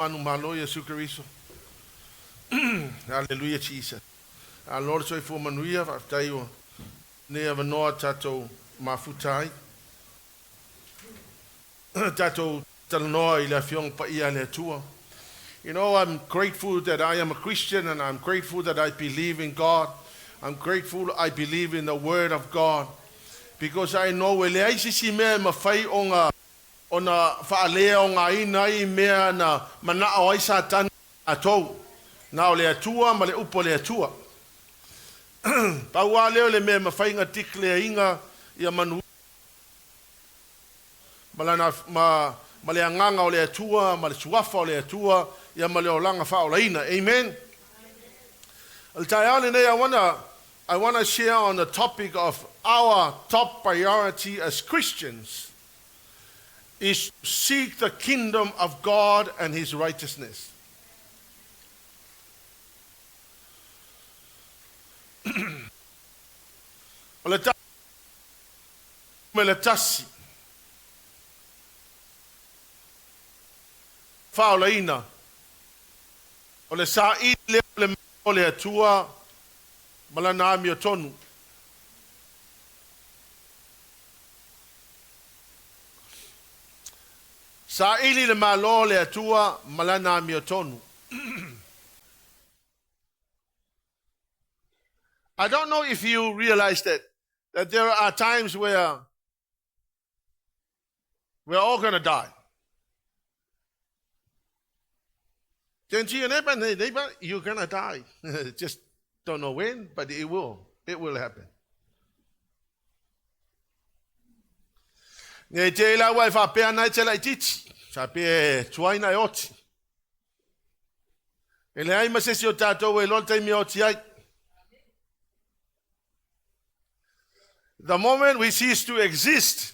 Anu malo Yesu Kristo. Hallelujah, Jesus. Our Lord soy for manuia Mataio ne avanoa tato mafutai. Tato talanoa ila fiong pa ia le tua. You know, I'm grateful that I am a Christian, and I'm grateful that I believe in God. I'm grateful I believe in the Word of God. Because I know ele aisi si mea mawhai o na whaalea o ngā ina I mea na mana o aisa tani atou. Nā o le atua ma le upo le atua. Paua leo le mea mawhai ngā tik le inga ia manu. Ma le anganga o le atua, ma le suafa o le atua, ia ma le olanga whaolaina. Amen. I want to share on the topic of our top priority as Christians is to seek the kingdom of God and His righteousness. Faulaina o le sa I le o le atua malana mi tonu sa ili le malo le atua malana mi tonu. I don't know if you realize that there are times where we're all going to die. Then to your neighbor, you're going to die. Just don't know when, but it will. It will happen. Nge te la wai fa pe ana te la titi. Sa pe tuaina oti. Ele ai ma se si o tatou e lol te mi oti ai. The moment we cease to exist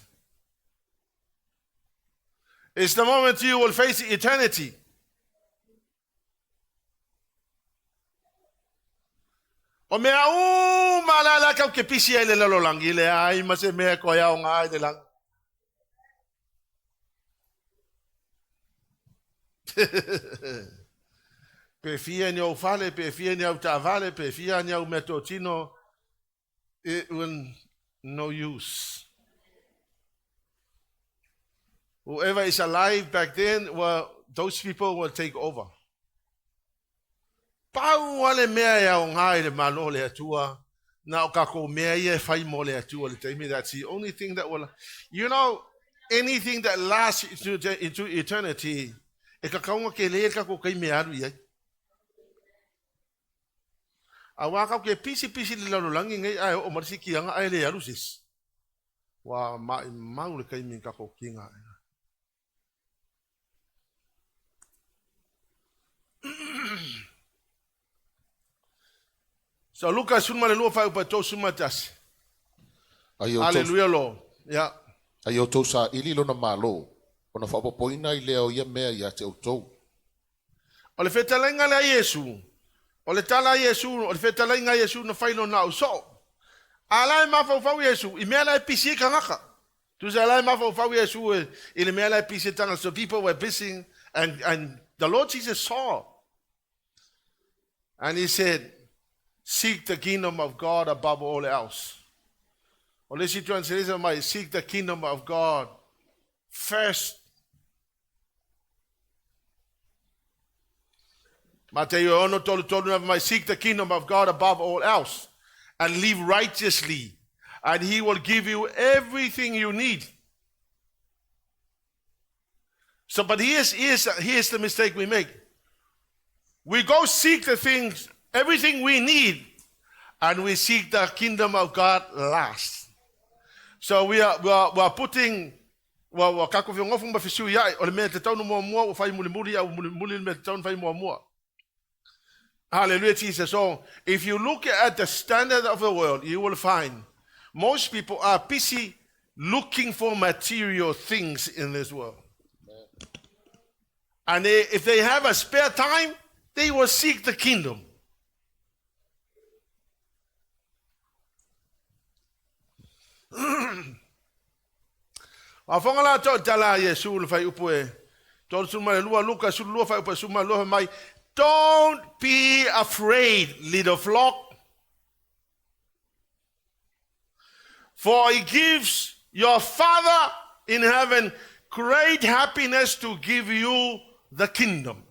is the moment you will face eternity. O mea malala kau ke pisi ai le lalolangi le ai ma se mea ko ia o ngā ai le lang. Pe fia ni au fale, pe fia ni au tavale, pe fia ni au metotino, it will no use. Whoever is alive back then, well, those people will take over. Pau ale mea ia o ngai le malo le atua, na o kako mea ia fai mo le atua le taimi. That's the only thing that will, you know, anything that lasts into eternity, e kakaunga ke le kako kai mea aru iai. A waka ke pisi le lalolangi ngai ai o marisi ki anga ai le aru sis. Wa mau le kai min kako kinga. So Luka sunma le lua fai upa tau sunma tasi. Hallelujah lo. Yeah. Ai o tau sa ili lo na malo. O na whapapoina I leo ia mea ia te o tau. O le whetalainga le Yesu. O le tala Yesu. O le whetalainga Yesu na whaino na uso. Alai mawhau Yesu. I mea lai pisi ka ngaka. Tu sa alai mawhau Yesu. I le mea lai pisi tanga. So people were busy. And the Lord Jesus saw. And He said, seek the kingdom of God above all else. Or let's see translation might seek the kingdom of God first. Mataio ono tolu might seek the kingdom of God above all else and live righteously, and He will give you everything you need. So, but here's the mistake we make. We go seek the things, everything we need, and we seek the kingdom of God last. So we are putting kako ngofung ba fisu ya o le me te tau no mo fai mulimuli au mulimuli me te tau fai mo. Hallelujah, Jesus. So if you look at the standard of the world, you will find most people are busy looking for material things in this world. And if they have a spare time, they will seek the kingdom. Afongala to tala Yesu le fai upu Tol suma lua Luka sulua fa upa suma lua mai. Don't be afraid, little flock. For it gives your Father in heaven great happiness to give you the kingdom.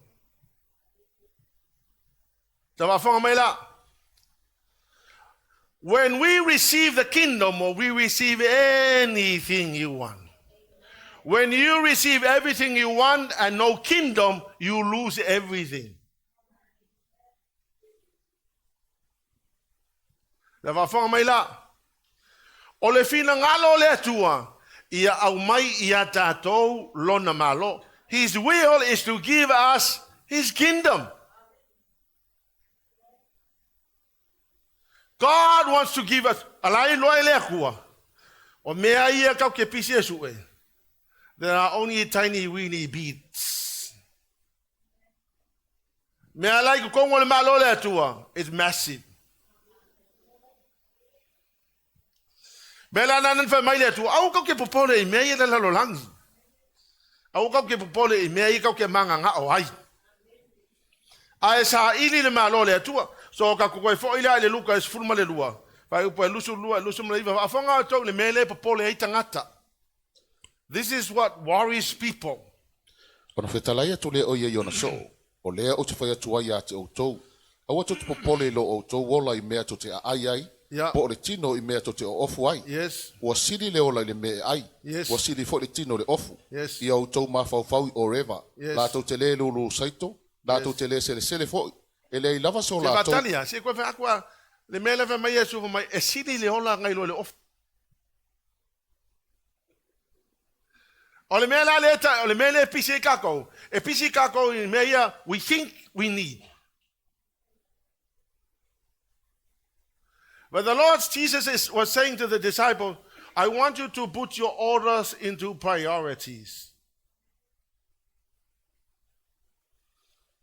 When we receive the kingdom, or we receive anything you want. When you receive everything you want and no kingdom, you lose everything. O le fina ngalo le atua, ia au mai ia tātou lona malo. His will is to give us his kingdom. God wants to give us, alai loe le akua, o mea ia kau ke pisi esu e. There are only tiny weeny beads. Mea lai ku kongo le malo le atua, it's massive. Mela nanan fa mai le tu au kau ke popole I mea ia la lolangi. Au kau ke popole I mea ia kau ke manga nga o ai. Ai sa ili le malo le tu so ka ko fo ila le Luka es furma le lua. Fa upa lusu mla iva afonga to le mele popole ai tangata. This is what worries people. Ona fetalai atu le o ia yona so. O lea o te whai atua ia te o tou. Awa to te popole lo o tou wola I mea to te ai. Yeah. Po le tino I mea to te ofu ai. Yes. Ua siri le ola le mea ai. Yes. Ua siri fo le tino le ofu. Yes. Ia o tou mawhau o reva. Yes. La tau te le lulu saito. La tau te le sele fo. E le lava so la tau. Se batalia, se koe fa akua le mele fa mai esu mai e siri le ola ngai lo le ofu. O le mele aleta, o le mele pisi kako. E pisi kako I mea we think we need. But the Lord Jesus was saying to the disciples, I want you to put your orders into priorities.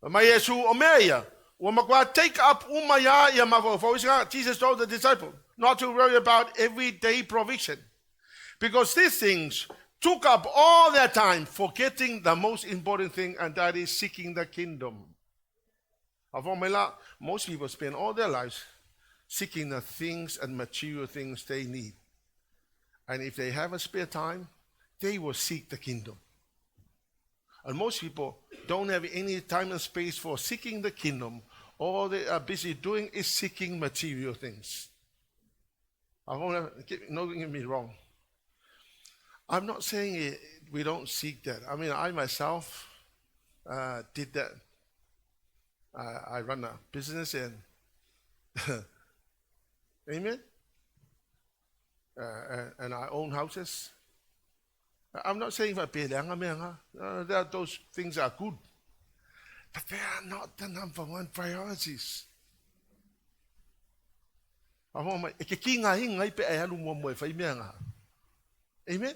Take up Jesus told the disciples not to worry about everyday provision. Because these things took up all their time, forgetting the most important thing, and that is seeking the kingdom. Most people spend all their lives seeking the things and material things they need. And if they have a spare time, they will seek the kingdom. And most people don't have any time and space for seeking the kingdom. All they are busy doing is seeking material things. Don't get me wrong. I'm not saying we don't seek that. I mean, I myself did that. I run a business and amen? And I own houses. I'm not saying that those things are good, but they are not the number one priorities. Amen?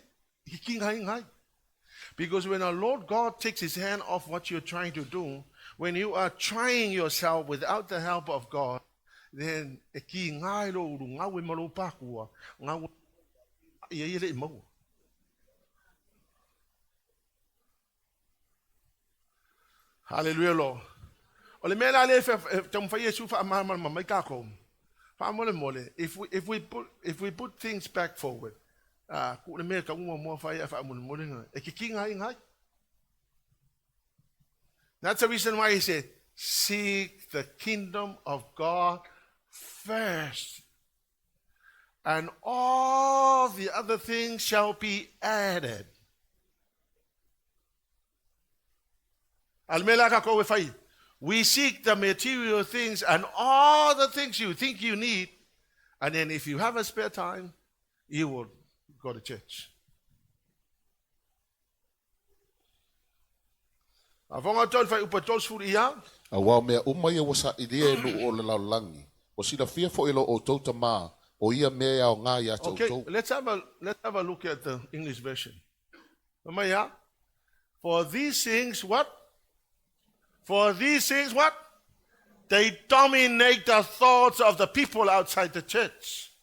Because when our Lord God takes his hand off what you're trying to do, when you are trying yourself without the help of God, then hallelujah, Lord. If we put things back forward, that's the reason why he said, seek the kingdom of God first, and all the other things shall be added. We seek the material things and all the things you think you need, and then if you have a spare time, you will go to church. Awa mea umai wasa idia no o le laulangi. O sila fia fo ilo o tauta maa. O ia mea o ngā ia tau Okay, tau. let's have a look at the English version. For these things, what? For these things, what? They dominate the thoughts of the people outside the church.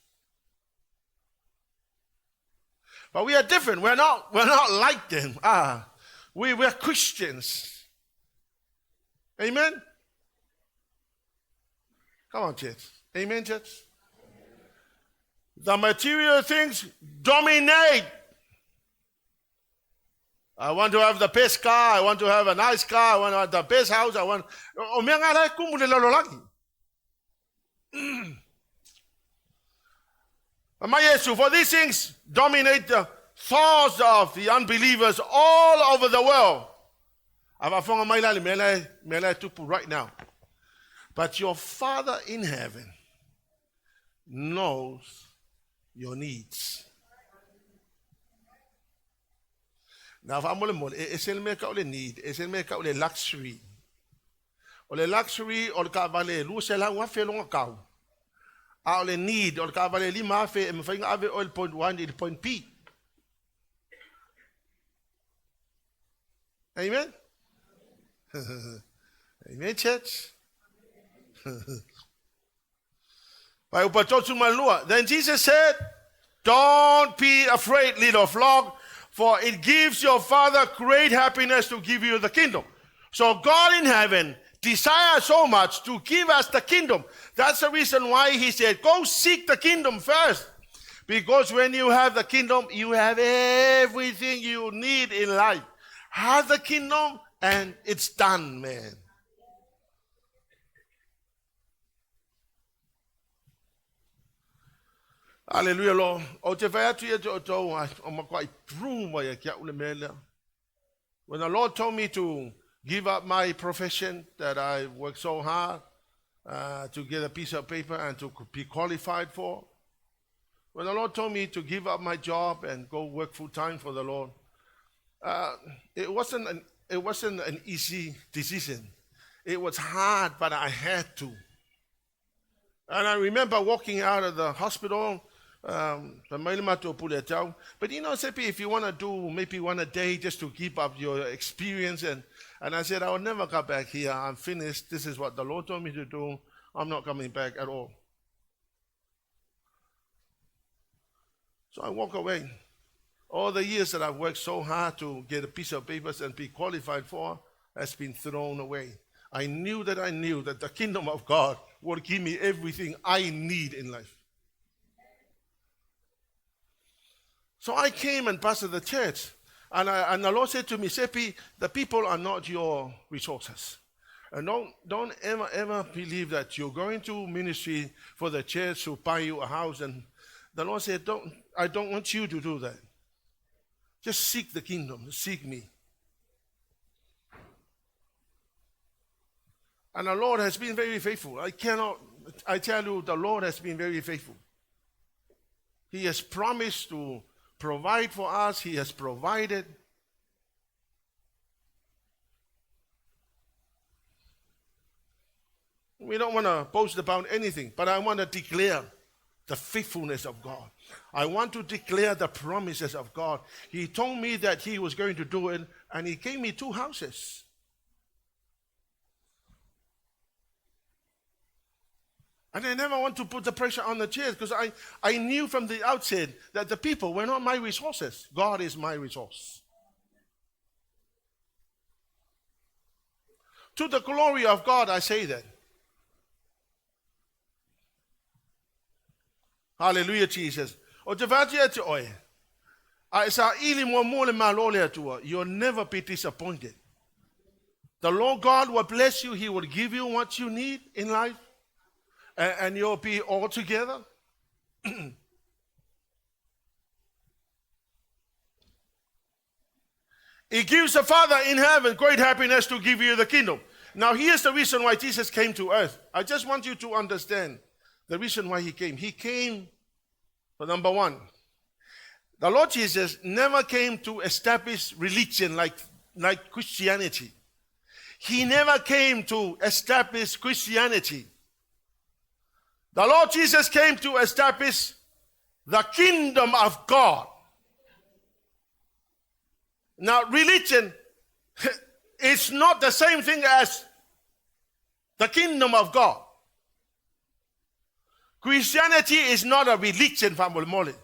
But we are different. We're not like them. We're Christians. Amen? Come on, church. Amen, church? The material things dominate. I want to have the best car. I want to have a nice car. I want to have the best house. I want... For these things dominate the thoughts of the unbelievers all over the world. Right now. But your Father in heaven knows your needs. Now, if I'm going to make out the need, it's make out the luxury. Or the luxury, or the cavale, Lucella, what fell on a cow. All the need, or the cavale, Lima, and find every oil point 1 in point P. Amen? Amen, church? Then Jesus said, don't be afraid, little flock, for it gives your Father great happiness to give you the kingdom. So God in heaven desires so much to give us the kingdom. That's the reason why he said, go seek the kingdom first. Because when you have the kingdom, you have everything you need in life. Have the kingdom and it's done, man. Hallelujah, Lord. When the Lord told me to give up my profession that I worked so hard to get a piece of paper and to be qualified for, when the Lord told me to give up my job and go work full time for the Lord, it wasn't an easy decision. It was hard, but I had to. And I remember walking out of the hospital. But you know, Sepi, if you want to do maybe one a day just to keep up your experience, and I said, I will never come back here. I'm finished. This is what the Lord told me to do. I'm not coming back at all. So I walk away. All the years that I've worked so hard to get a piece of papers and be qualified for has been thrown away. I knew that the kingdom of God would give me everything I need in life. So I came and pastored the church. And the Lord said to me, Sepi, the people are not your resources. And don't ever believe that you're going to ministry for the church to buy you a house. And the Lord said, I don't want you to do that. Just seek the kingdom, seek me. And the Lord has been very faithful. I tell you, the Lord has been very faithful. He has promised to provide for us. He has provided. We don't want to boast about anything, but I want to declare the faithfulness of God. I want to declare the promises of God. He told me that he was going to do it, and he gave me 2 houses. And I never want to put the pressure on the church because I knew from the outset that the people were not my resources. God is my resource. To the glory of God, I say that. Hallelujah, Jesus. You'll never be disappointed. The Lord God will bless you. He will give you what you need in life. And you'll be all together. It gives the Father in heaven great happiness to give you the kingdom. Now here's the reason why Jesus came to earth. I just want you to understand the reason why he came. He came for number 1. The Lord Jesus never came to establish religion like Christianity. He never came to establish Christianity. The Lord Jesus came to establish the kingdom of God. Now, religion is not the same thing as the kingdom of God. Christianity is not a religion, family.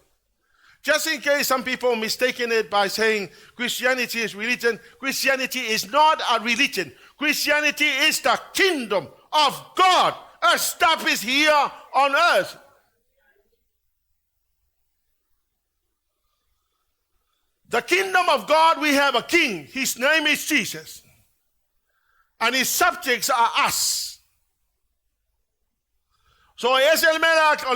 Just in case some people mistaken it by saying Christianity is religion, Christianity is not a religion. Christianity is the kingdom of God established here on earth. The kingdom of God, we have a king. His name is Jesus. And his subjects are us. So as America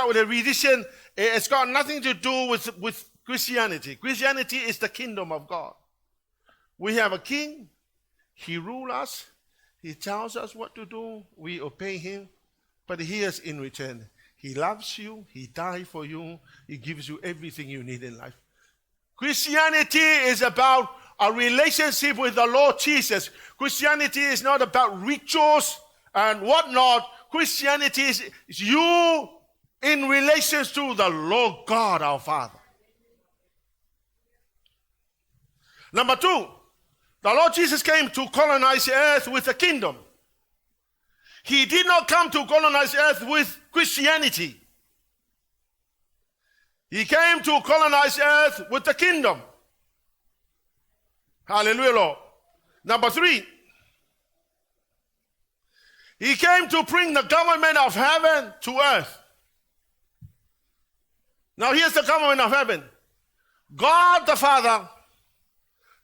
with a religion, it's got nothing to do with Christianity. Christianity is the kingdom of God. We have a king. He rules us. He tells us what to do. We obey him. But here's in return. He loves you. He died for you. He gives you everything you need in life. Christianity is about a relationship with the Lord Jesus. Christianity is not about rituals and whatnot. Christianity is you in relation to the Lord God our Father. Number two, the Lord Jesus came to colonize the earth with a kingdom. He did not come to colonize the earth with Christianity. He came to colonize the earth with the kingdom. Hallelujah, Lord. Number three, he came to bring the government of heaven to earth. Now here's the government of heaven. God the Father,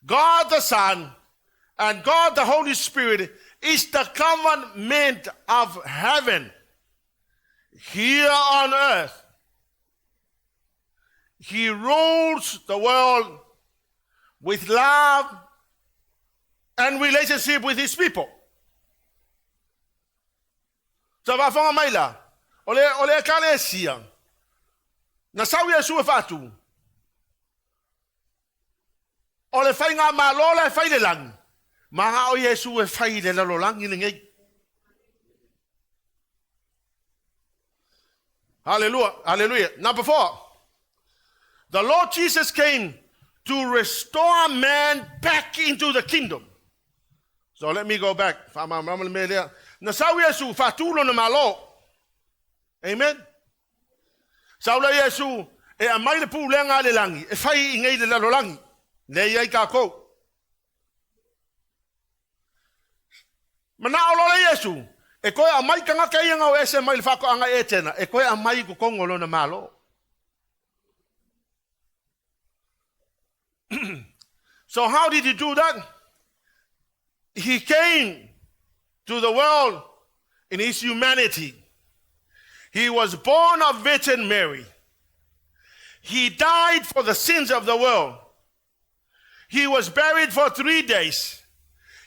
God the Son, and God the Holy Spirit is the government of heaven here on earth. He rules the world with love and relationship with his people. So vafonga maila ole kale sia na sawi su fatu ole fainga malola faile lang ma o Yesu e faile la lang ngi. Hallelujah, hallelujah. Number 4, the Lord Jesus came to restore man back into the kingdom. So let me go back. Nasawi Yesu fatulo na malo. Amen. Saula Yesu e amai le pulenga le langi. E fai ingai le lalo langi. Le yai ka ko. Mana olola Yesu. E koe amai kanga kaya ngau ese mai le fako anga etena. E koe amai ku kongolo na malo. So how did he do that? He came to the world in his humanity. He was born of Virgin Mary. He died for the sins of the world. He was buried for 3 days.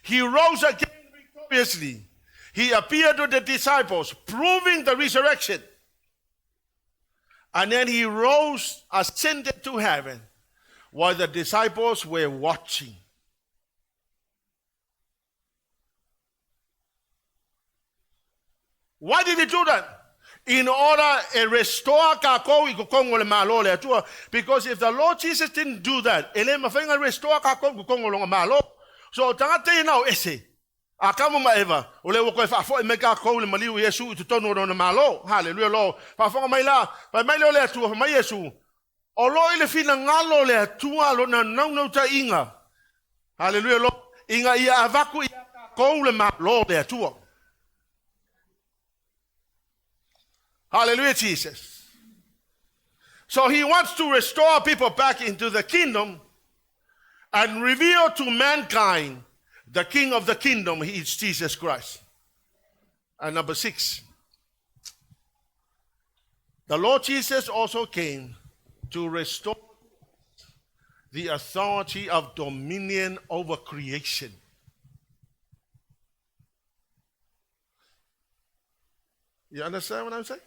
He rose again victoriously. He appeared to the disciples, proving the resurrection. And then he rose, ascended to heaven, while the disciples were watching. Why did he do that? In order to restore because if the Lord Jesus didn't do that, restore so tangate now ese akamu maeva ole wo fa fo me ka ko le mali Yesu to tono no malo. Hallelujah, Lord. Fa fo maila fa mailo le tu fa Yesu olo ile fina ngalo le tua lo na no ta inga. Hallelujah, Lord. Inga ia avaku ia ko le malo le tua. Hallelujah, Jesus. So he wants to restore people back into the kingdom and reveal to mankind the king of the kingdom. He is Jesus Christ. And number 6, the Lord Jesus also came to restore the authority of dominion over creation. You understand what I'm saying?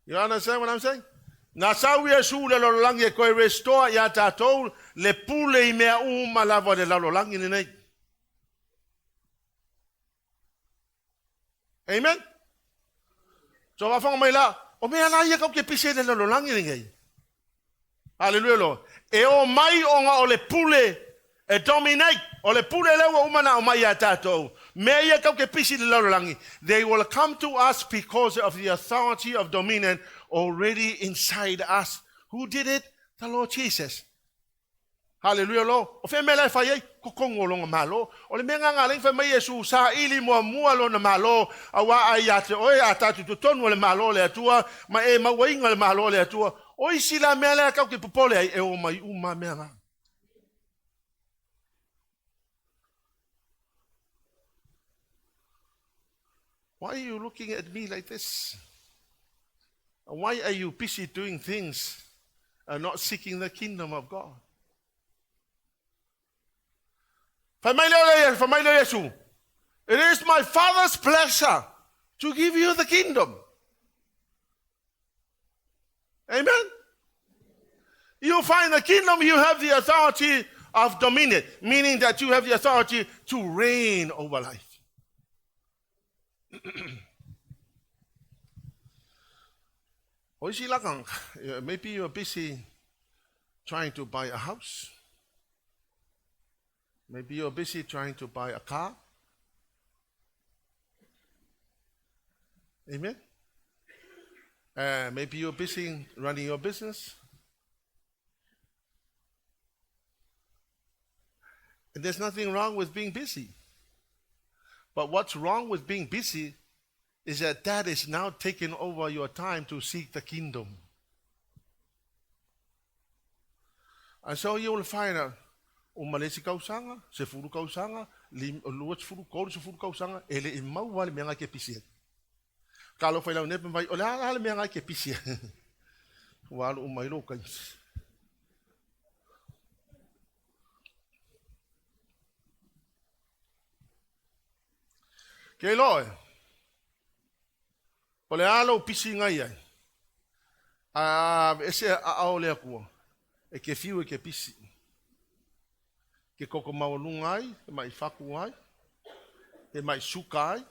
You understand what I'm saying? Nasawi Yesu le lolangi ko restore ya tatou le pule I mea uma lava le lolangi ni nei. Amen. So va fanga mai la o mea na ia ka ke pise le lolangi ni nei. Hallelujah, Lord. E o mai o nga o le pule e dominate o le pule le uma na o mai ya tatou. They will come to us because of the authority of dominion already inside us. Who did it? The Lord Jesus. Hallelujah, Lord. O fe mela fa ye ko kongo lo malo. O le menga ngaling fa mai Yesu sa ili mo lo na malo. Awa ayate o atatu to tonu le malo le atua ma e ma wainga le malo le atua. O isila mela ka ke popole ai e o mai uma menga. Why are you looking at me like this? Why are you busy doing things and not seeking the kingdom of God? It is my Father's pleasure to give you the kingdom. Amen? You find the kingdom, you have the authority of dominion, meaning that you have the authority to reign over life. Maybe you're busy trying to buy a house. Maybe you're busy trying to buy a car. Amen? Maybe you're busy running your business. And there's nothing wrong with being busy. But what's wrong with being busy is that is now taking over your time to seek the kingdom. And so you will find out, umalesi kausanga, sefuru kausanga, luat furu kau sefuru kausanga, ele imau wale menga ke pisia. Kalau fai lau nepen vai, ole ala menga ke pisia. Walu umai lo kais. Ke loe. Ole alo pisi ngai ai. Ese a ole akua. E ke fiu e ke pisi. Ke koko maolunga ai, e mai faku ai, e mai suka ai.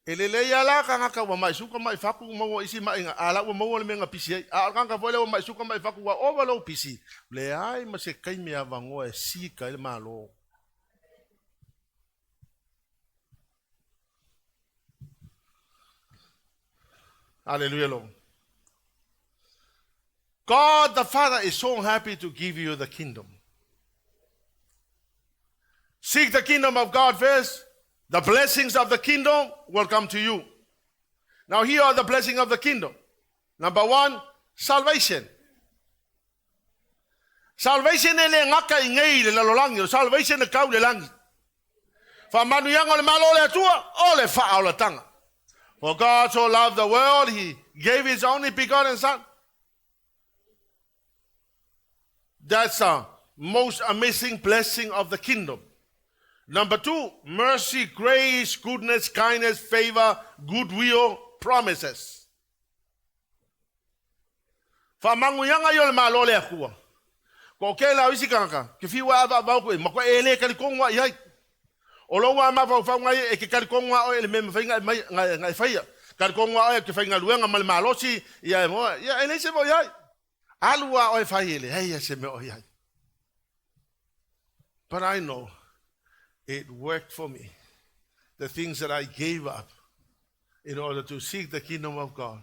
E lelei ala ka ngaka wa mai suka mai faku maua isi mai nga ala wa maua le menga pisi ai. A kanga voile wa mai suka mai faku wa overlow pisi. Le ai ma se kai mea vango e sika ele malo. Hallelujah, Lord. God the Father is so happy to give you the kingdom. Seek the kingdom of God first. The blessings of the kingdom will come to you. Now here are the blessings of the kingdom. Number one, salvation. Salvation ele ngaka ingei le lolangi. Salvation le kau le langi. Fa manu yang ole malo le tua, ole fa ole tanga. For God so loved the world, He gave His only begotten Son. That's a most amazing blessing of the kingdom. Number two, mercy, grace, goodness, kindness, favor, goodwill, promises. Fa manguyanga yole malole akua. Ko ke la wisi kanka, ke fi wa ba ko makwa ele ka kongwa yai. Olo wa ma fa ngai e ke ka kongwa o ele me fa ngai fa ya. Ka kongwa o ke fa ngai luenga mal malosi ya mo ya ele se mo yai. Alua o fa ele, hey se me o yai. But I know it worked for me. The things that I gave up in order to seek the kingdom of God.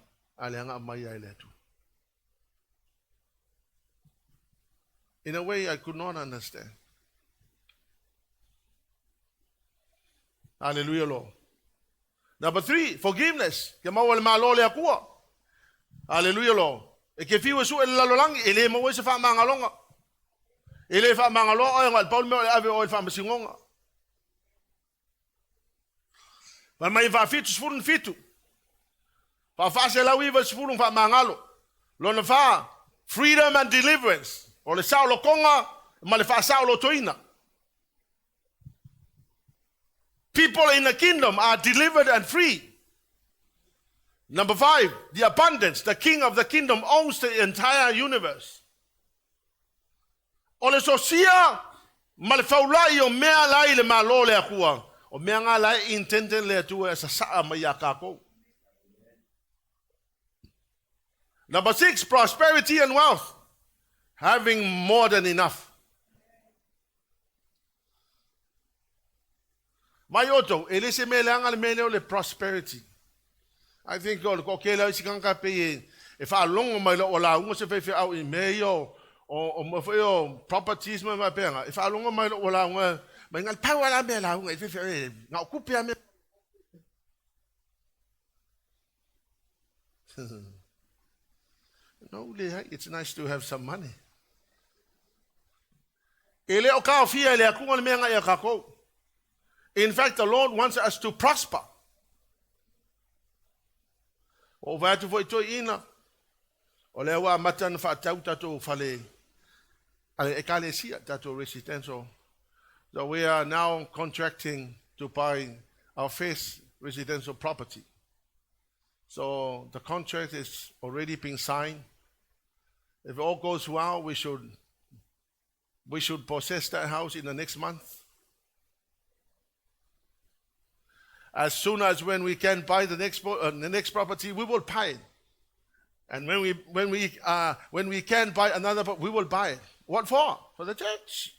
In a way I could not understand. Hallelujah, Lord. Number three, forgiveness. Hallelujah, Lord. If you were so long, ele mo se fa mangalonga. Ele fa mangalo o ngal Paul me ave o fa masingonga. Mas mai va fitu sfurun fitu. Fa se la wiva sfurun fa mangalo. Lo na fa freedom and deliverance. O le saulo konga, ma le fa saulo toina. People in the kingdom are delivered and free. Number five, the abundance. The king of the kingdom owns the entire universe. O le sosia, ma le faulai o mea lai le malo le akua. O mea ngā lai intenten le atua e sa saa mai a kako. Number six, prosperity and wealth. Having more than enough. Mai oto, ele se me leanga le mele o le prosperity. I think ko ke la sikanga pe e fa longo mai o la ungo se fe au I me o mo fe o properties ma penga. E fa longo mai o la ungo mai ngal pa wala me la ungo e fe nga kupe me. No, it's nice to have some money. Ele o ka fia ele ku ngal me nga ya ka ko. In fact, the Lord wants us to prosper. O vai tu foi to ina. O le wa matan fa tau tato fale. Ale ekalesia tato residential. So we are now contracting to buy our first residential property. So the contract is already being signed. If all goes well, we should possess that house in the next month. As soon as when we can buy the next property, we will buy it. And when we can buy another, we will buy it. What for? For the church.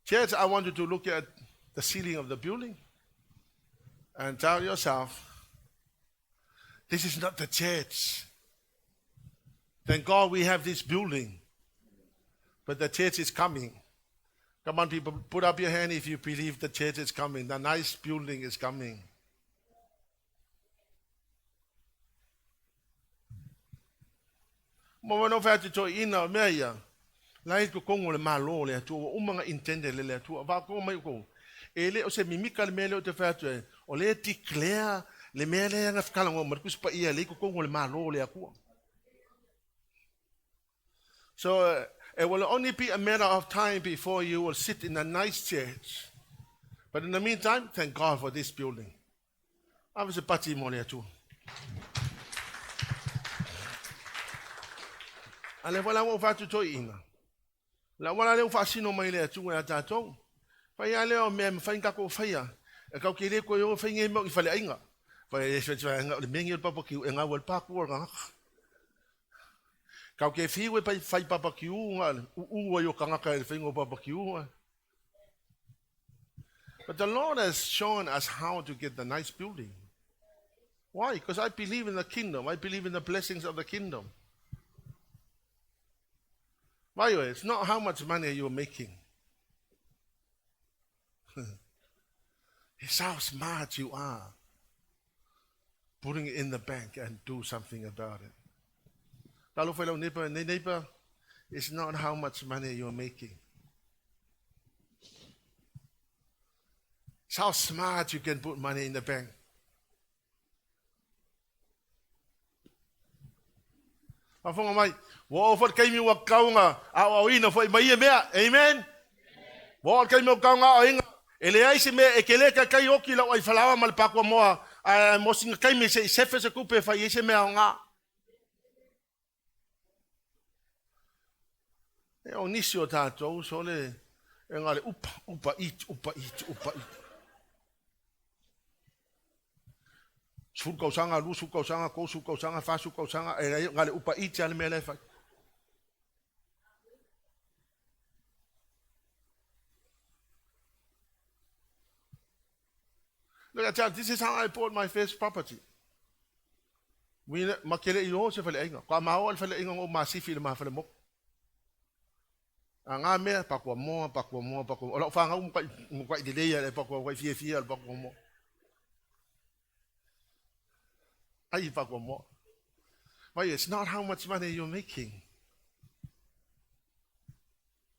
Church, I want you to look at the ceiling of the building and tell yourself, this is not the church. Thank God we have this building, but the church is coming. Come on, people, put up your hand if you believe the church is coming. The nice building is coming. Mo no fa to ina meya. Lai ko kongo le malo le tu o mga intende le tu va ko mai ko. Ele o se mimika le mele o te fa tu o le declare le mele nga fkala ngo mar kuspa ia le ko kongo le malo le aku. So it will only be a matter of time before you will sit in a nice church. But in the meantime, thank God for this building. I was a party more too. Ale wala mo fa tu to ina. La wala le fa sino mai le tu ya tato. Fa ya le o mem fa inga ko fa ya. E ka kile ko yo fa nge mo I fa le inga. Fa e se tsa nga le mengi pa ki nga wel pa ko nga. Ka ke fi we pa fa pa ki u yo ka nga ka fa ngo pa ki u. But the Lord has shown us how to get the nice building. Why? Because I believe in the kingdom. I believe in the blessings of the kingdom. By the way, it's not how much money you're making. It's how smart you are. Putting it in the bank and do something about it. Talo fellow neighbor, it's not how much money you're making. It's how smart you can put money in the bank. Afonga mai, wo fot kai mi wa kaunga, a ina foi mai mea, amen. Wo kai mi kaunga inga, ele ai se me ekele ka kai oki la wai falawa mal pakwa moa, mo singa kai mi se sefe se kupe fa yese me nga. E o nisi o tatou so le engale upa it. Suka sanga lu suka sanga ko suka sanga fa suka sanga e ngale upa it ale mele fa. Look at that, this is how I bought my first property. We makele io se fale inga. Ka ma o fale inga o masifi le ma fale mo. Anga me pakwa mo. O la fa nga mo kwa idea le pakwa kwa fie le pakwa mo. But it's not how much money you're making.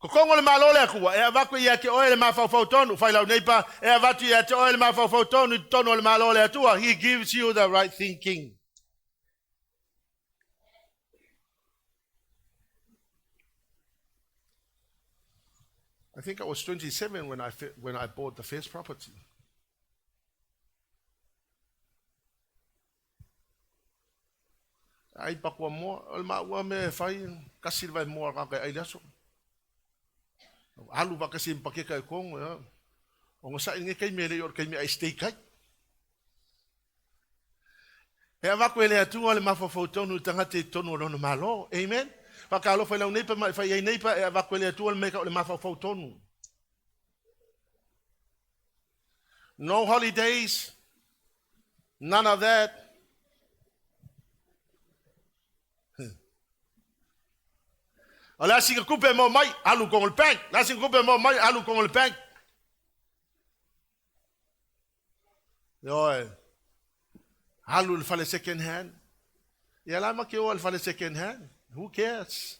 Kokongo le malole kuwa e avako ya ke oil ma fa tonu fa la neipa e avatu ya te oil ma fa tonu tono le malole atua. He gives you the right thinking. I think I was 27 when I bought the first property. Ai pakwa mo al ma wa me fai kasi vai mo ka ai laso alu ba kasi pake kai kong o ngo sa nge kai me le yor kai me ai stay kai e va ko le atu le ma fo tonu tanga te tonu no malo amen pa ka lo fa la ne pa fa ye ne pa e va ko le atu le me ka le ma fo tonu No holidays. None of that. La singa kupe mo mai alu kong bank. La singa kupe mo mai alu kong bank. Yo, alu fale second hand. Ya la makio fale second hand. Who cares?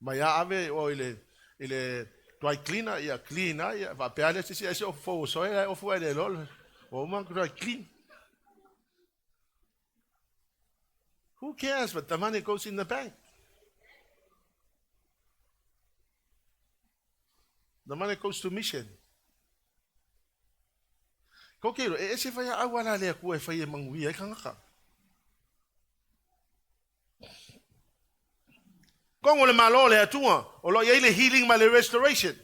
Maya ave o ile dry cleaner ya cleaner ya va peale si si o fo so ya o fo ele lol. O man dry clean. Who cares? But the money goes in the bank. The money goes to mission. Kokero, ese faya awala le ku e faya mangwi e kangaka. Kong le malo le atua, o lo ye le healing ma le restoration.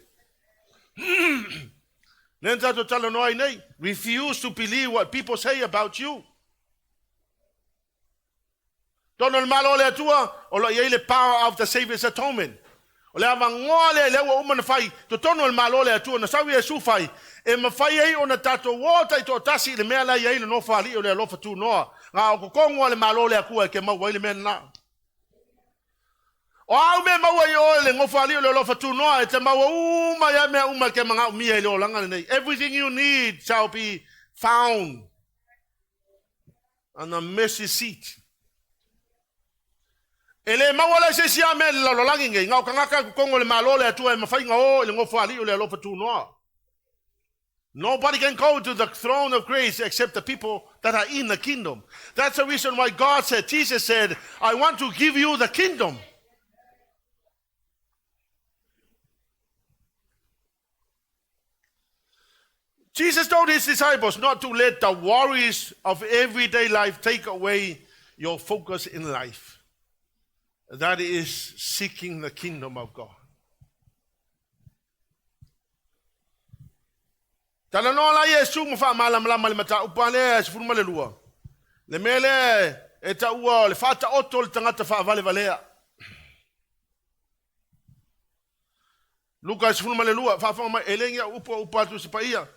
Nenta to talo no nei, refuse to believe what people say about you. Tono le malo le atua, o lo ye le power of the Savior's atonement. O le avangole le wa umana fai to tono le malo le atua na sawi Yesu fai e mafai ai ona tato wota i to tasi le mea la ye le no fali o le lofa tu noa nga o kongo le malo le akua ke mau le mena o au me mau o le ngofali o le lofa tu noa e te mau uma ya me uma ke manga mi le o langa nei. Everything you need shall be found on the mercy seat. Ele mawala se sia me la lolangi nge ngau kangaka kongo le malo le atua e mafai nga o le ngofali o le lofa tu noa. Nobody can go to the throne of grace except the people that are in the kingdom. That's the reason why God said, Jesus said, I want to give you the kingdom. Jesus told his disciples not to let the worries of everyday life take away your focus in life. That is seeking the kingdom of God. Tala no la Yesu mo fa malam le mata upale se furma le lua. Le mele e ta ua le fata oto le tangata fa vale valea. Luka se furma le lua fa fa mai elenga upa tu se paia.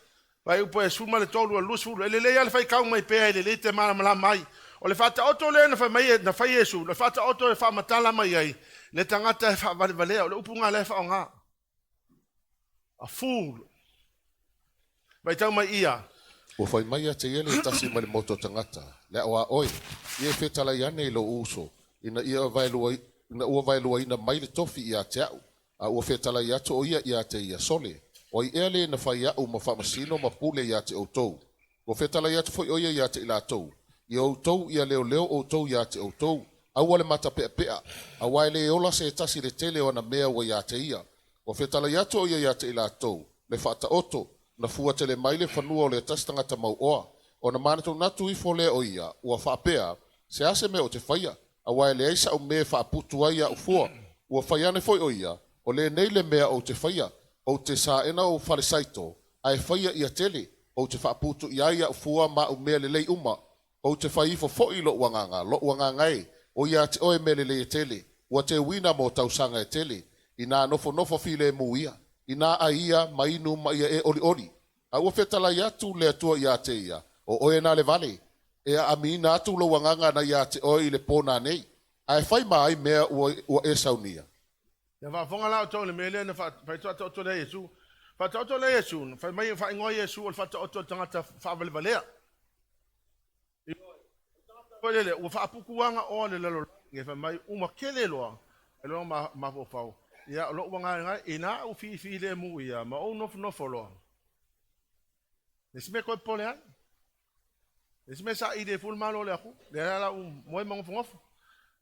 Vai upa se furma le tolu lu su le le ya fai kau mai pe le te malam mai. O le fata oto le na fa mai na fa Yesu, le fata oto le fa matala mai ai. Le tangata fa vale valea le upunga le fa nga. A fool. Vai tau mai ia. O fai mai te ele tasi mai moto tangata. Le oa oi, ie fetala iane i lo uso. Ina ia vai lua ina mai le tofi ia te au. A ua fetala ia to ia ia te ia sole. O i ele na fai au ma whamasino ma pule ia te outou. O fetala ia te foi oia ia te ila tou. I outou ia leo leo outou ia te outou. Aua le mata pea pea. Awa le ola se tasi le tele o na mea wa ia te ia. O fetala ia to ia ia te ila tou. Le fata oto. Na fua tele mai le whanua o le tastangata mau oa. O na mana tau natu i fole o ia, ua whaapea, se ase me o te whaia, a wae le eisa o me whaaputu ai a ufua, ua whaiane foi o ia, o le nei le mea o te whaia, o te sa ena o whalesaito, a e whaia ia tele, o te whaaputu i ai a ufua ma o mea le Leauma, o te whaifo fo i lo wanganga e, o ia te oe me le tele, ua te wina mo tausanga e tele, i nā nofo file mu ia, i nā a ia mainu ma ia e oli. A ua whetala i atu le atua i ate ia, o oe nā le vale, e a amina atu lo wanganga na i ate oe i le pōna nei, a e whai mai mea ua e saunia. Ya va fonga la to le mele na fa to le Yesu. Fa to le Yesu, fa mai fa ngoi Yesu o fa to tangata fa vale valea. Ko le o fa pukuanga o le lo nge fa mai uma kelelo. Elo ma fo fa. Ya lo wanga ina o fi le mu ya ma o no folo. Nesme ko polean. Nesme sa ide ful malo le aku. Le la mo mo fo.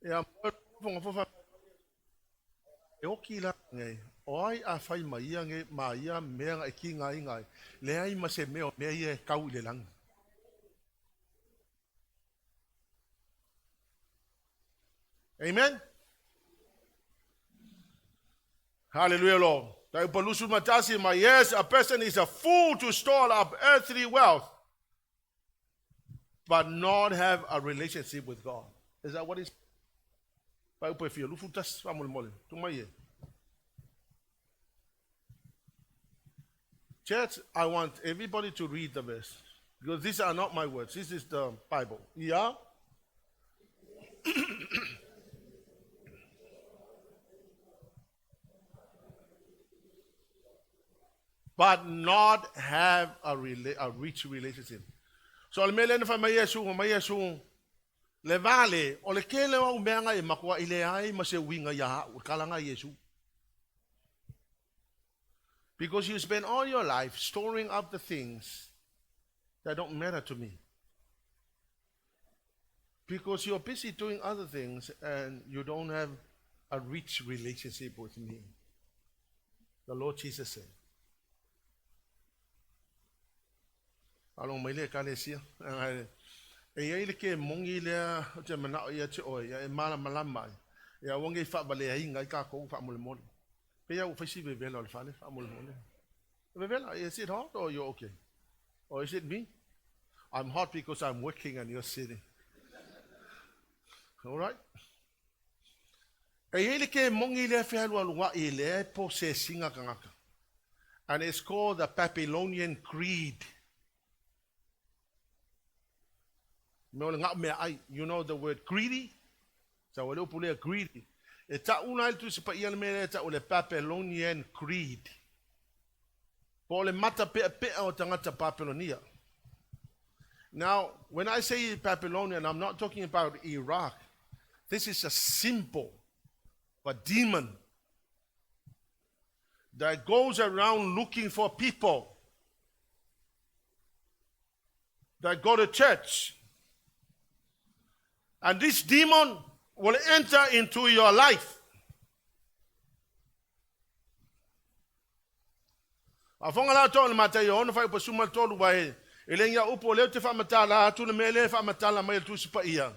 Ya fo fa. E o kila ngai, oi a fai maia nge maia mea e ki ngai, le ai ma se meo mea e kau le lang. Amen? Hallelujah, Lord. Tai palusu matasi ma yes, a person is a fool to store up earthly wealth, but not have a relationship with God. Is that what it's? Pai upe fia, lufu tas famole mole, tumai e. Church, I want everybody to read the verse. Because these are not my words. This is the Bible. Yeah? But not have a rich relationship. So, almele na fa ma Yesu, le vale, o le kele wa umenga e makua ile ai ma se winga ya kalanga Yesu. Because you spend all your life storing up the things that don't matter to me. Because you're busy doing other things and you don't have a rich relationship with me. The Lord Jesus said. Along my leg, Kalesia, and I ke mongi le te mana ia te oi e mala malama ia wonge fa bale inga ka ko fa mol mol pe ia ufisi be vela al fale fa mol mol be vela is it hot or you okay or is it me? I'm hot because I'm working and you're sitting. All right. E ke mongi le fa lo wa ile possessinga kangaka, and it's called the Babylonian Creed. You know the word greedy? So we don't put greedy. It's a Babylonian creed. Now, when I say Babylonian, I'm not talking about Iraq. This is a symbol, a demon that goes around looking for people that go to church. And this demon will enter into your life. Afonga la tol Mataio no fai pasuma tolu vai. Elenya upo le te fa matala tu le mele fa matala mai tu sipa ia.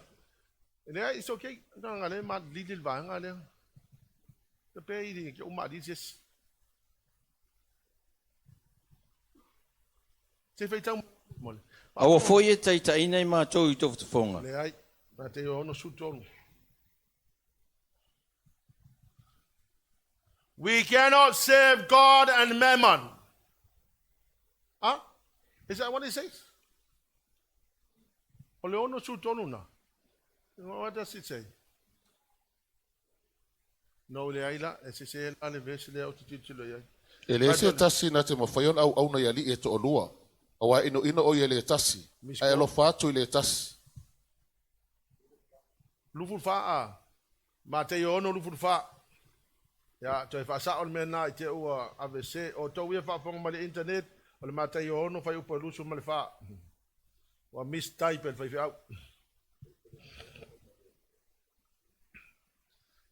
It's okay. Ngale ma lidil va ngale. Te pe idi ke uma dices. Se fai tau mole. Awa foi e tai nei ma tau I tofu te fonga. Le ai. We cannot serve God and Mammon. Huh? Is that what it says? What does it say? No, Leila, as I say, alle verse le autotitulo ya. Ele se tasi na te mafayon au na yali e to olua. Awa ino o yele tasi. Ai lo fatu le tasi. Lufulfa Mataio no lufulfa ya to fa sa on mena te o HWCCC o to we fa pong ma internet o le Mataio no fa upo lusu ma le fa wa mistype fa fa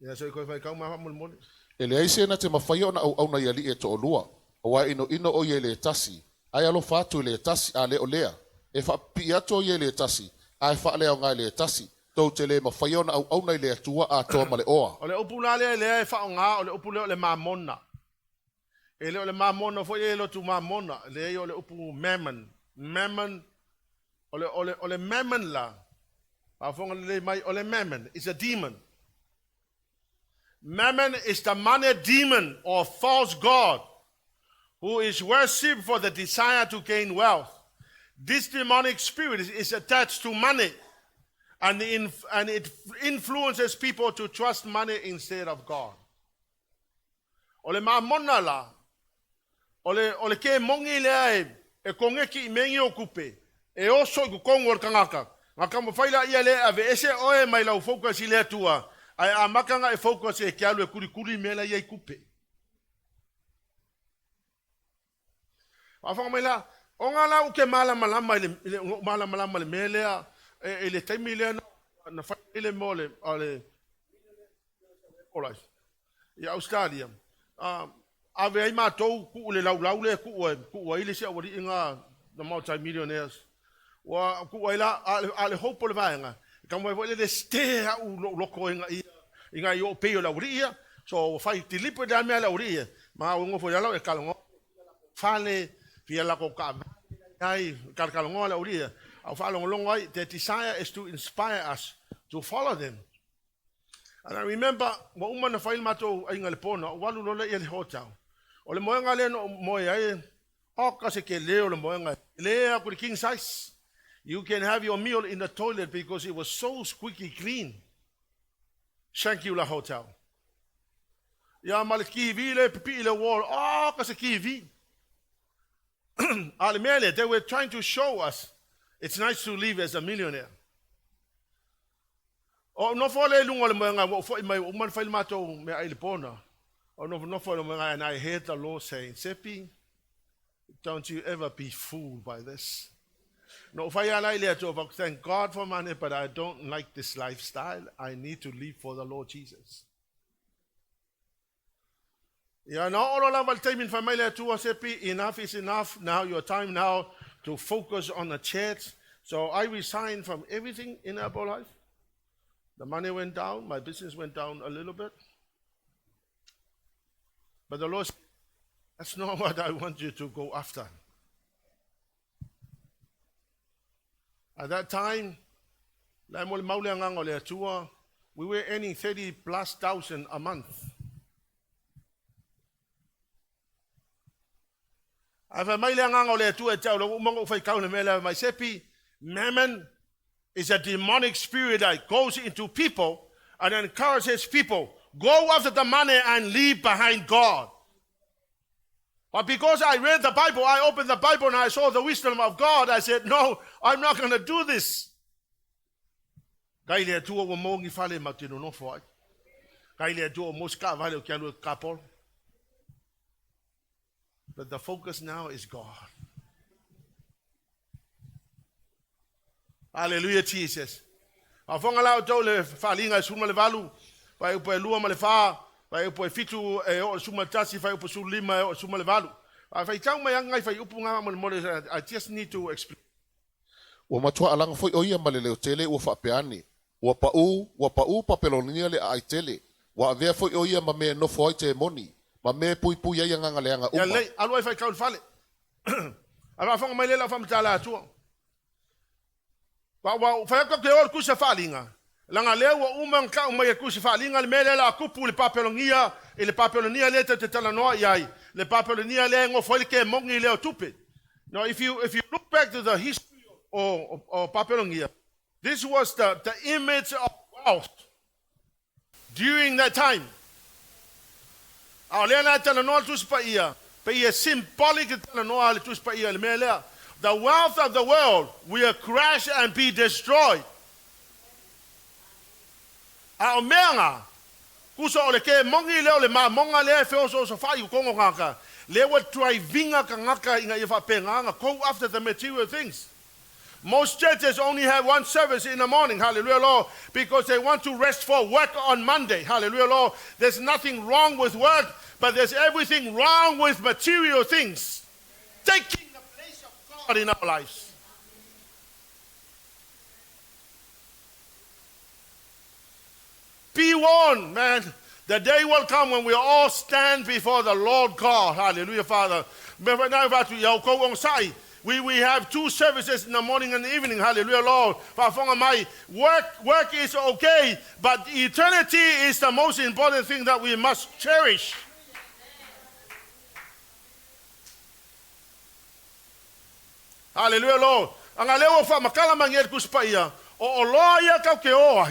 ya so ko fa ka ma mol mol ele ai se na te mafayo na au na yali e to olua o ino o yele tasi ai alo fatu le tasi ale olea e fa piato yele tasi ai fa le nga le tasi to tele mafayo na au na le tua a to male oa ole upuna le fa nga ole upule le Mammon ele ole Mammon fo ele tu Mammon le ole upu Mammon ole Mammon la afong le mai ole Mammon is a demon. Mammon is the money demon or false god who is worshipped for the desire to gain wealth. This demonic spirit is attached to money, and it influences people to trust money instead of God. Ole Mammona la, ole ke mongi le e kongeki mengi okupe e oso ku kongor kangaka. Ngaka mo faila ia le ave ese oe mai lau focus ile tua. Ai amakanga e focus e kialu e kuri mela ia kupe. Afanga mela onga la uke mala malama le melea ele taimile na fa ele mole ale colonize ya Australia ave ai matou ku le lau le ku ile se ori inga the multi-millionaires wa ku ila ale hope le vaenga kamo e le ste u loko inga yo peo la uria so fai tilipo da me la uria ma ngo fo ya la e kalongo fale via la coca ai kalongo la uria au falo longo ai the desire is to inspire us to follow them. And I remember wa uma na fail mato inga le pona walu lo le hotel ole moenga le no moe ai Kasi ke leo le moenga. Lea ku king size. You can have your meal in the toilet because it was so squeaky clean. Thank you, la hotel. Ya maliki vile pipi le wall. Kasi kivi. Alimele, they were trying to show us it's nice to live as a millionaire. O no fole lunga le moenga wo fo mai uman fail mato me ai le pona. O no fole moenga, and I heard the Lord saying, Sepi, don't you ever be fooled by this. No, thank God for money, but I don't like this lifestyle. I need to live for the Lord Jesus. Yeah, now all of our time in familia to us, enough is enough. Now your time now to focus on the church. So I resigned from everything in our life. The money went down, my business went down a little bit. But the Lord said, that's not what I want you to go after. At that time, we were earning 30,000+ a month. Mammon is a demonic spirit that goes into people and encourages people, go after the money and leave behind God. But because I read the Bible, I opened the Bible and I saw the wisdom of God, I said, no, I'm not going to do this. But the focus now is God. Hallelujah, Jesus. Afonga lao tole falinga suma le valu, pa upo Leauma le fa, pa upo fitu o suma tasi fa upo sulima o suma le valu. Fa tau mai ngai fa upo nga mo I just need to explain. Wa matua alanga foi o ia malele o tele o fa peani. Wa pau papelonia le ai tele. Wa vea foi o ia ma me no foi te moni. Ma me pui ia nga le nga uma. Ya le aloi fa kaul fale. Ava fonga mai le la fa mtala tu. Wa fa ka ke ol kusa falinga. Langa lewa uma ka uma kusa falinga le mele la kupu le papelonia e le papelonia le te tala no yai. Le papelonia le ngo foi ke mongi le tupe. Now if you look back to the history of papelonia, this was the image of wealth during that time. Aulena tala no tu spaia. Pe symbolic tala no tu spaia le mele. The wealth of the world will crash and be destroyed. A omenga kuso ole ke mongi leo le ma monga le fe so fai kongo ngaka le wa drivinga ka ngaka inga ifa penga go after the material things. Most churches only have one service in the morning, hallelujah, Lord, because they want to rest for work on Monday, hallelujah, Lord. There's nothing wrong with work, but there's everything wrong with material things taking the place of God in our lives. Be warned, man. The day will come when we all stand before the Lord God. Hallelujah, Father. We have two services in the morning and the evening. Hallelujah, Lord. Work is okay, but eternity is the most important thing that we must cherish. Hallelujah, Lord. Angalewa fa makala mangel kuspaia. O loia ka ke o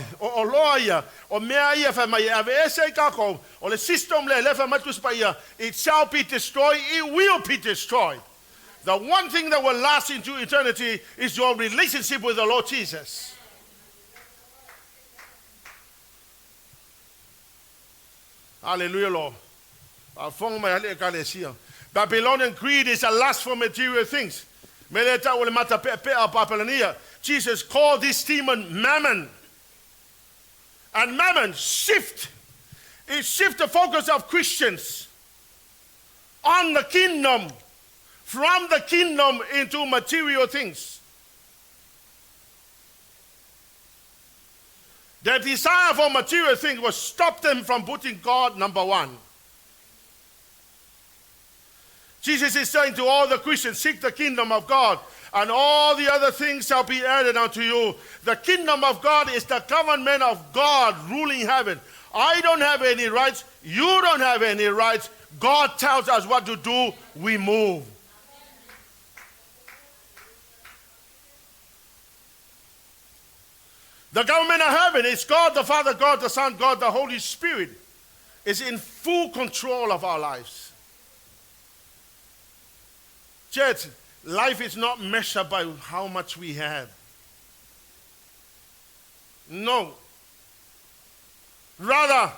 loia o mea ia fa mai ave ese ka ko o le system le fa matus paia. It shall be destroyed. It will be destroyed. The one thing that will last into eternity is your relationship with the Lord Jesus. Hallelujah, Lord. Babylonian greed is a lust for material things. Jesus called this demon Mammon. And Mammon shift the focus of Christians on the kingdom, from the kingdom into material things. Their desire for material things will stop them from putting God number one. Jesus is saying to all the Christians, seek the kingdom of God, and all the other things shall be added unto you. The kingdom of God is the government of God ruling heaven. I don't have any rights. You don't have any rights. God tells us what to do. We move. The government of heaven is God the Father, God the Son, God the Holy Spirit is in full control of our lives. Church, life is not measured by how much we have. No. Rather,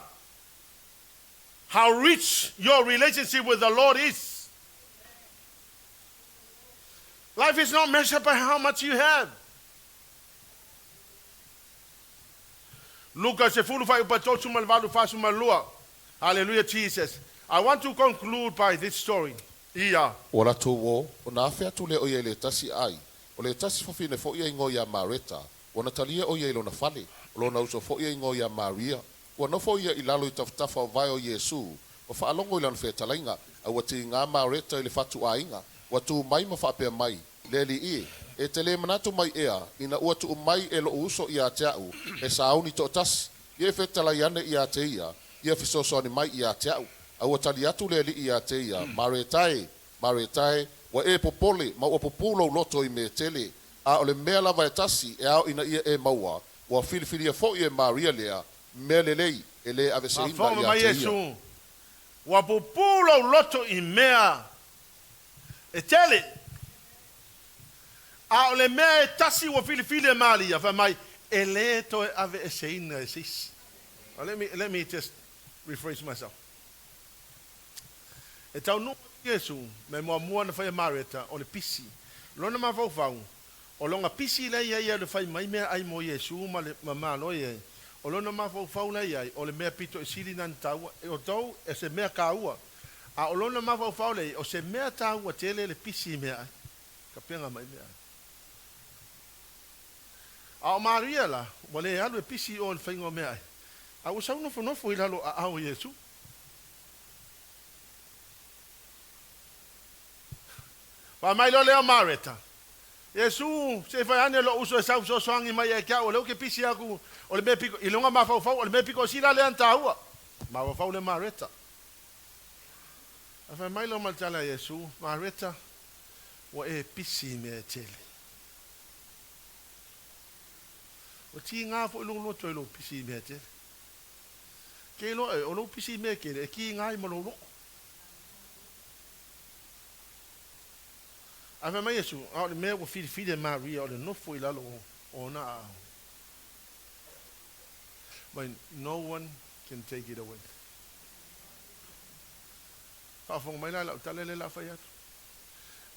how rich your relationship with the Lord is. Life is not measured by how much you have. Luka se fulu fai upatotu malvalu fasu malua. Hallelujah, Jesus. I want to conclude by this story. Ia. Ora tō wō, o nā whea tū le o ie le tasi ai, o le tasi whawhine fo ia ingo ia Mareta, o na talia o ie lo na whale, o lo na uso fo ia ingo ia Maria, o na fo ia i lalo i taftafa o vai o Yesu, o whaalongo i lana whea talainga, a wati ngā Mareta i le whatu a inga, wa tū mai ma whapea mai, le li e te le manatu mai ea, ina ua tū mai e lo uso i a te au, e sauni tō tas, ie whea talaiane i a te ia, ie whisosoni mai i a te au, a ua tali atu le li i a te ia, Maretae, wa e popole, ma ua populo loto i me tele, a ole mea lava e tasi, e au ina ia e maua, wa filifili e fo i e Maria lea, mea lelei, e le ave se ina i a te ia. Wa populo loto i mea, e tele, a ole mea e tasi wa filifili e Maria, fa mai, e le to e ave e se ina e sis. Let me just rephrase myself. E tau no Yesu, me mua na whai Mareta, o le pisi. Lona ma whau, o longa pisi le ia le whai mai mea ai mo Yesu, ma le mamano ia. O lona ma whau na ia, o le mea pito e siri nan taua, e o tau e se mea kaua. A o lona ma whau le, o se mea taua tele le pisi mea ai. Ka penga mai mea ai. A o Maria la, wa le alu e pisi o le whaingo mea ai. A o sau nofo i lalo a au Yesu. Pa mai lo leo Mareta. Yesu, se fai ane lo uso e sau so soangi mai e kia, o leo ke pisi aku, o le me piko, i longa ma fau, o le me piko sila le anta hua. Ma fau le Mareta. A fai mai lo maltala Yesu, Mareta, o e pisi me e tele. O ti ngā fo ilungu loto ilo pisi me e tele. Ke lo e, o lo pisi me ke, e ki ngā i malolo. Ave mai Yesu, au le mea wa fide Maria, o le nofo i lalo o na au. But no one can take it away.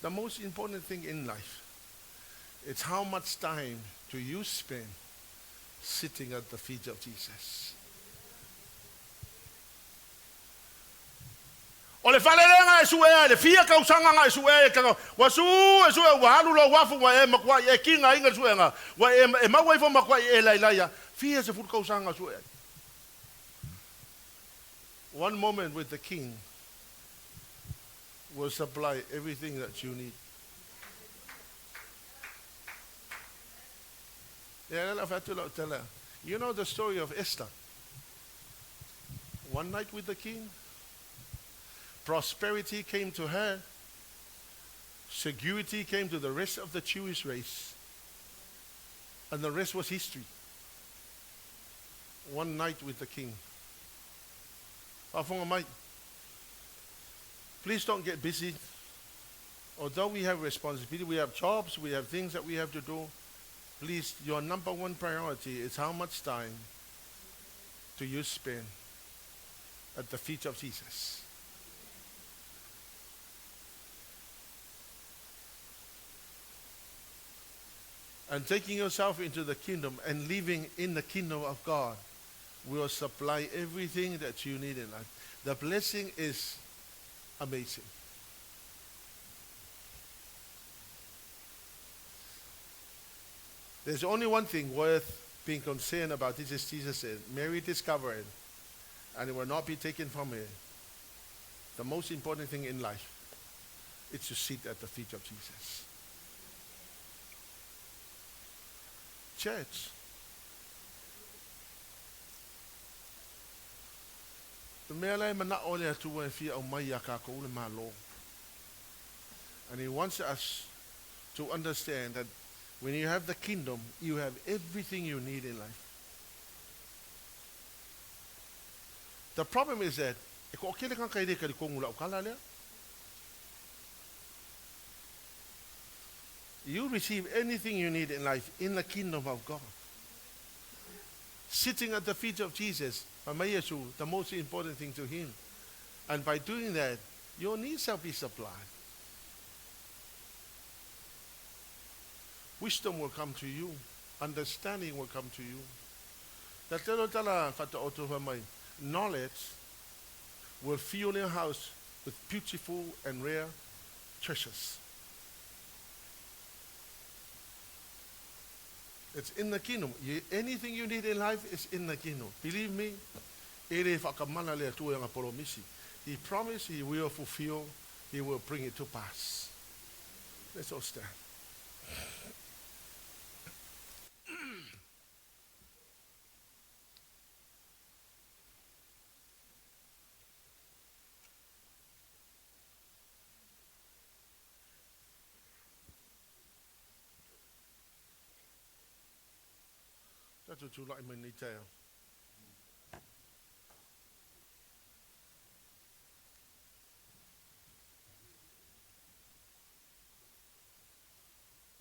The most important thing in life, it's how much time do you spend sitting at the feet of Jesus. O le whalerenga e sue le fia kausanga nga e sue ka wa su e sue wa halu lo wafu wa e makwa e kinga inga sue nga wa e mawa ifo makwa e lailaya fia se fut kausanga sue. One moment with the king will supply everything that you need. You know the story of Esther. One night with the king, prosperity came to her, security came to the rest of the Jewish race, and the rest was history. One night with the king. Please don't get busy. Although we have responsibility, we have jobs, we have things that we have to do. Please, your number one priority is how much time do you spend at the feet of Jesus. And taking yourself into the kingdom and living in the kingdom of God will supply everything that you need in life. The blessing is amazing. There's only one thing worth being concerned about. This is Jesus said, Mary discovered, and it will not be taken from her. The most important thing in life is to sit at the feet of Jesus. Church. And he wants us to understand that When you have the kingdom, you have everything you need in life. The problem is that you receive anything you need in life in the kingdom of God. Sitting at the feet of Jesus, the most important thing to him. And by doing that, your needs shall be supplied. Wisdom will come to you. Understanding will come to you. Knowledge will fill your house with beautiful and rare treasures. It's in the kingdom. Anything you need in life is in the kingdom. Believe me, he promised he will fulfill, he will bring it to pass. Let's all stand. That's what you like, Mataio.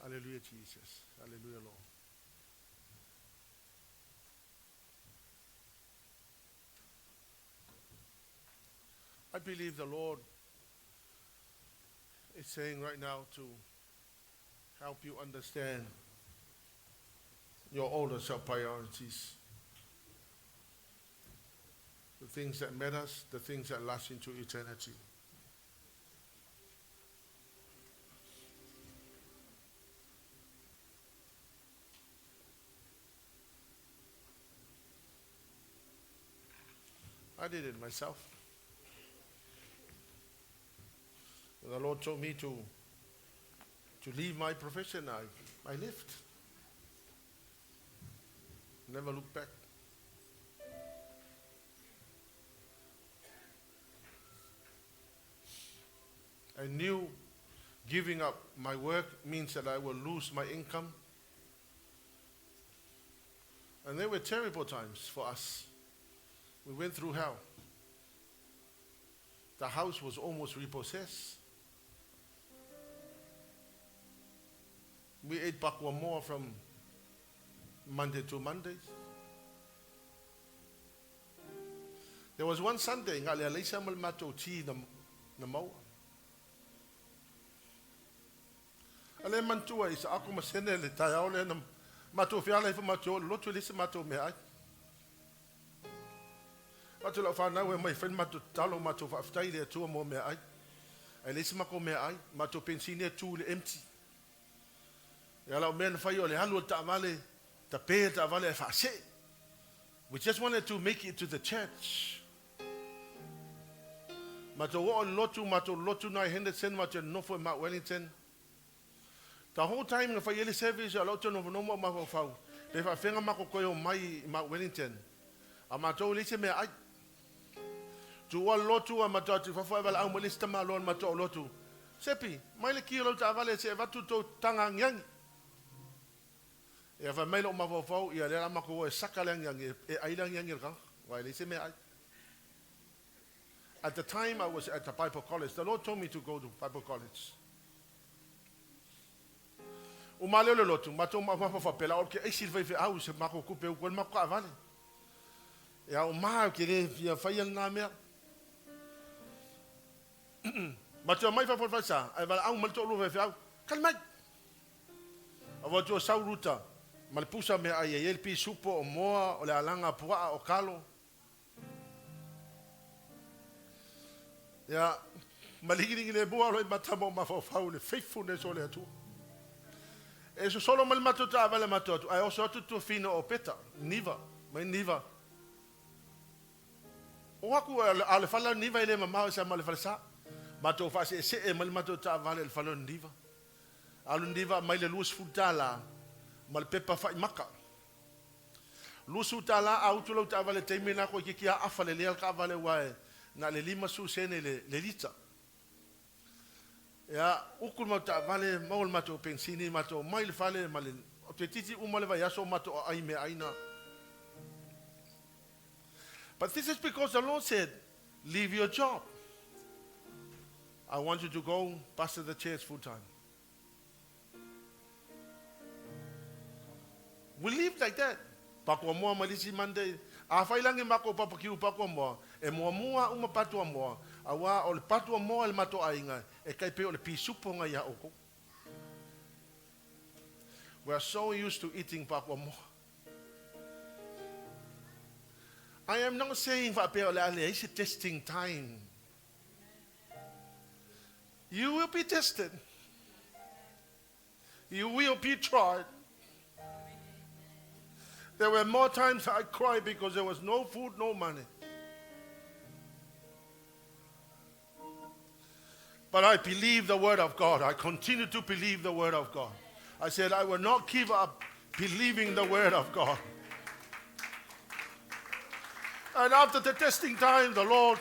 Hallelujah, Jesus. Hallelujah, Lord. I believe the Lord is saying right now to help you understand your older self priorities. The things that matter, the things that last into eternity. I did it myself. The Lord told me to leave my profession. I left. Never look back. I knew giving up my work means that I will lose my income. And they were terrible times for us. We went through hell. The house was almost repossessed. We ate bakwa more from Monday to Monday. There was one Sunday, ngale alisa mal mato chi na mau. Ale mantua isa ako masene le tayao le na mato fiala fa mato lotu lisa mato me ai. Mato la fa na we mai friend mato talo mato fa aftai le tu mo me ai. Alisa mako me ai, mato pensine tu le empty. Ya la men fa yo le halu ta vale. We just wanted to make it to the church. Mato lotu na Henderson mato no for Mount Wellington. The whole time if I yeli service a lot of no more mako fau. If I finger mako koyo mai Mount Wellington. Amato lise me ai. To all lotu amato to fa fa au molista malon mato lotu. Sepi, mai le kilo ta vale se vatu to tanga ngang. If I made up my vote, yeah, then I'm not going to sakalang yang ailang yang irkang. Why they say me? At the time I was at the Bible college. The Lord told me to go to Bible college. Umalelo lotu, mato ma pela o ke e silva fe au se mako kupe o kol mako avale. Ya o ma ke le ya fayal na me. Mato mai fa sa, ai va au malto lo fe au. Kalmai. Avo jo sauruta. Malpusa me ai elpi supo o moa o le alanga pua o kalo. Ya maligi le boa lo matamo ma fa le faithfulness o le atu. E so solo mal matota vale matoto. Ai also tu fino o peta niva, mai niva. O aku ale fala niva ile mama sa mal falsa. Mato fa se e mal matota vale le falo niva. Alu niva mai le luz futala. Mal pepa fai maka. Lusu tala auto lo ta vale temina ko ki kia afale le ka vale wae na le lima su sene le lita. Ya, ukul mau ta vale mau mato pensini mato mai le fale male. O te titi umale vai aso mato ai me aina. But this is because the Lord said, leave your job. I want you to go pastor the church full time. We live like that. Pakua moa malisi Monday. A whailangi mako papakiu pakua moa. E moa mua uma patua moa. A wā o le patua moa le mato ainga. E kai pe o le pisupo nga ia oko. We are so used to eating pakua moa. I am not saying it's a testing time. You will be tested. You will be tried. There were more times I cried because there was no food, no money. But I believe the word of God. I continue to believe the word of God. I said I will not give up believing the word of God. And after the testing time, the Lord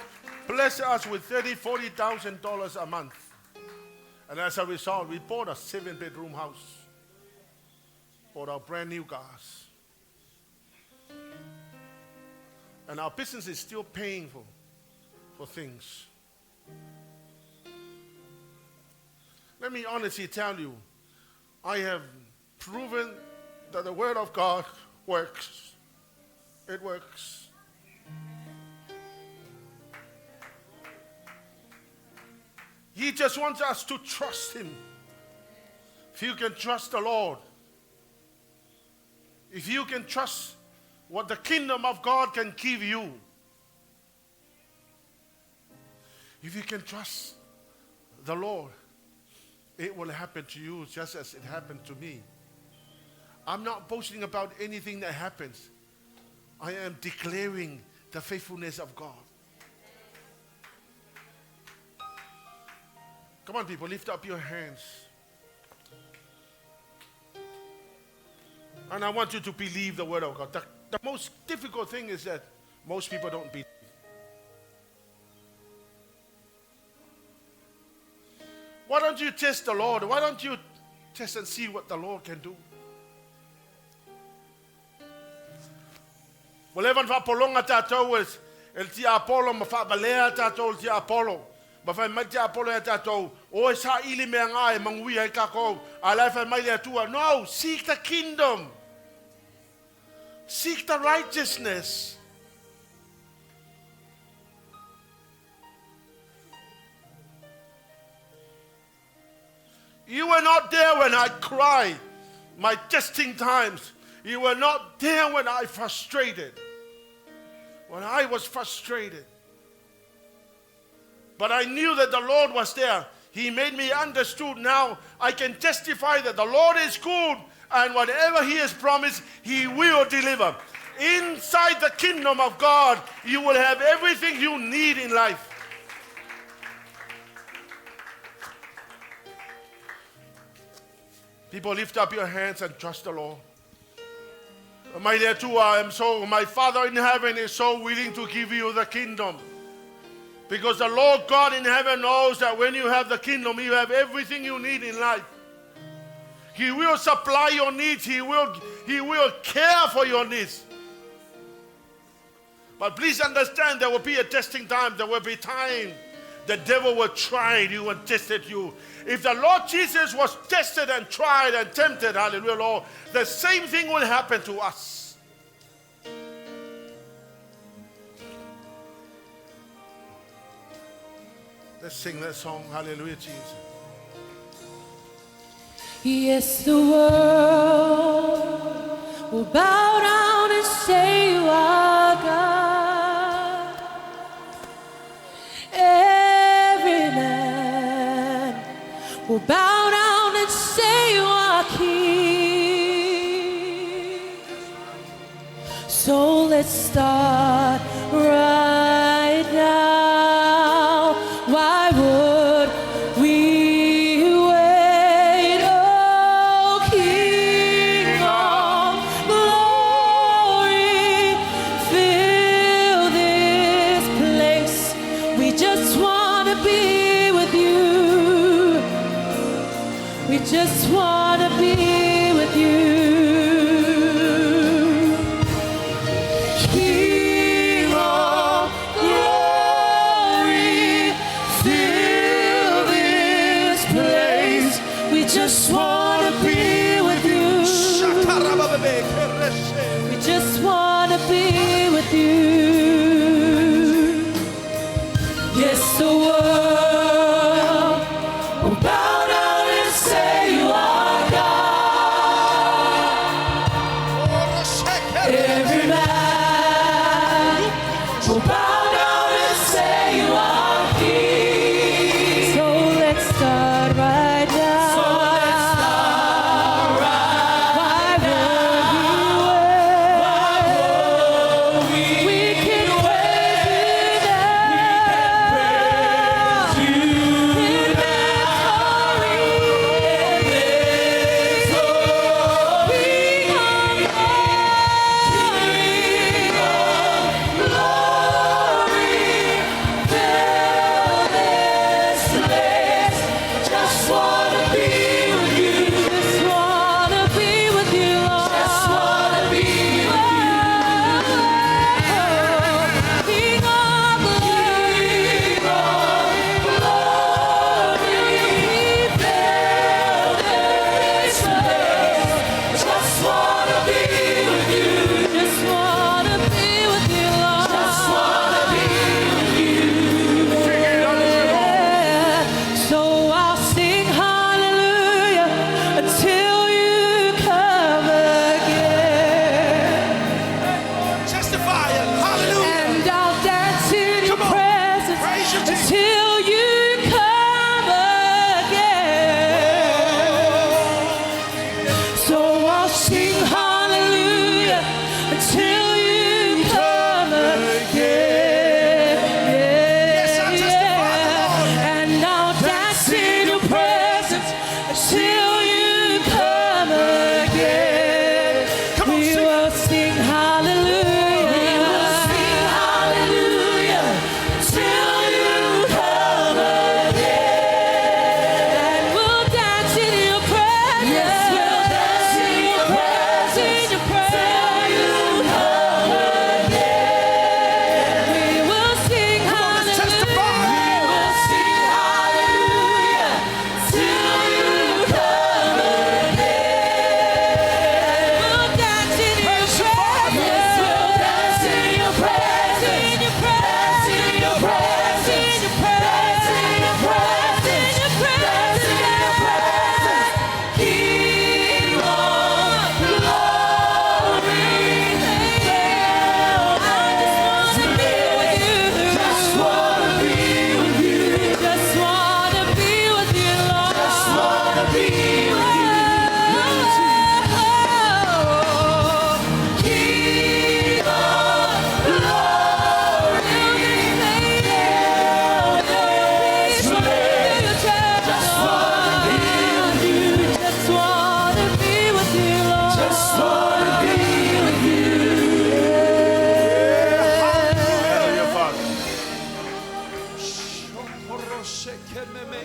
blessed us with $30,000, $40,000 a month. And as a result, we bought a 7-bedroom house. Bought our brand new cars. And our business is still paying for things. Let me honestly tell you, I have proven that the word of God works. It works. He just wants us to trust him. If you can trust the Lord, if you can trust what the kingdom of God can give you, if you can trust the Lord, it will happen to you just as it happened to me. I'm not boasting about anything that happens. I am declaring the faithfulness of God. Come on, people, lift up your hands. And I want you to believe the word of God. The most difficult thing is that most people don't believe. Why don't you test the Lord? Why don't you test and see what the Lord can do? Whatever polonga tatou is, el tia Apollo mafabalea tatou tia Apollo. Mafai mai tia Apollo ya tatou. O sa ili me ngai mangui ai kako. Alai fai mai le tua. No, seek the kingdom. Seek the righteousness. You were not there when I cried, my testing times. You were not there when I frustrated. When I was frustrated. But I knew that the Lord was there. He made me understood. Now I can testify that the Lord is good, and whatever he has promised, he will deliver. Inside the kingdom of God, you will have everything you need in life. People, lift up your hands and trust the Lord. My dear too, my Father in heaven is so willing to give you the kingdom. Because the Lord God in heaven knows that when you have the kingdom, you have everything you need in life. He will supply your needs. He will care for your needs. But please understand, there will be a testing time. There will be time the devil will try you and tested you. If the Lord Jesus was tested and tried and tempted, hallelujah, Lord, the same thing will happen to us. Let's sing that song, hallelujah, Jesus. Yes, the world will bow down and say you are God. Every man will bow down and say you are King. So let's start right now. Why would we wait? Oh, King of glory, fill this place. We just want to be with you. just want to be with you. King of glory, fill this place. We just want to be with you. We just want to be with you. Yes, the world will bow down and say you are God. Every man will bow down and say you are King. So let's start right now.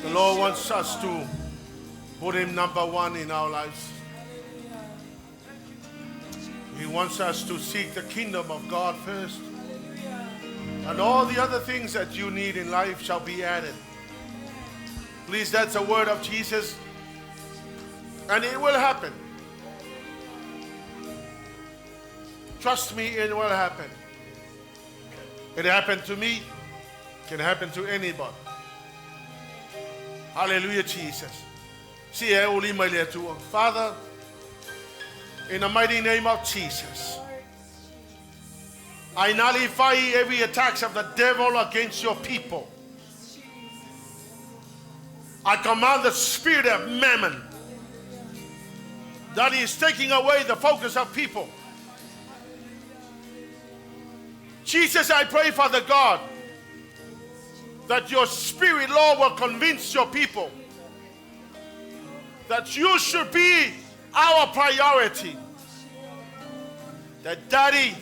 The Lord wants us to put Him number one in our lives. He wants us to seek the kingdom of God first. And all the other things that you need in life shall be added. Please, that's a word of Jesus. And it will happen. Trust me, it will happen. It happened to me. It can happen to anybody. Hallelujah, Jesus. Father, in the mighty name of Jesus, I nullify every attack of the devil against your people. I command the spirit of Mammon that is taking away the focus of people. Jesus, I pray, Father God, that your spirit, Lord, will convince your people that you should be our priority. That, Daddy,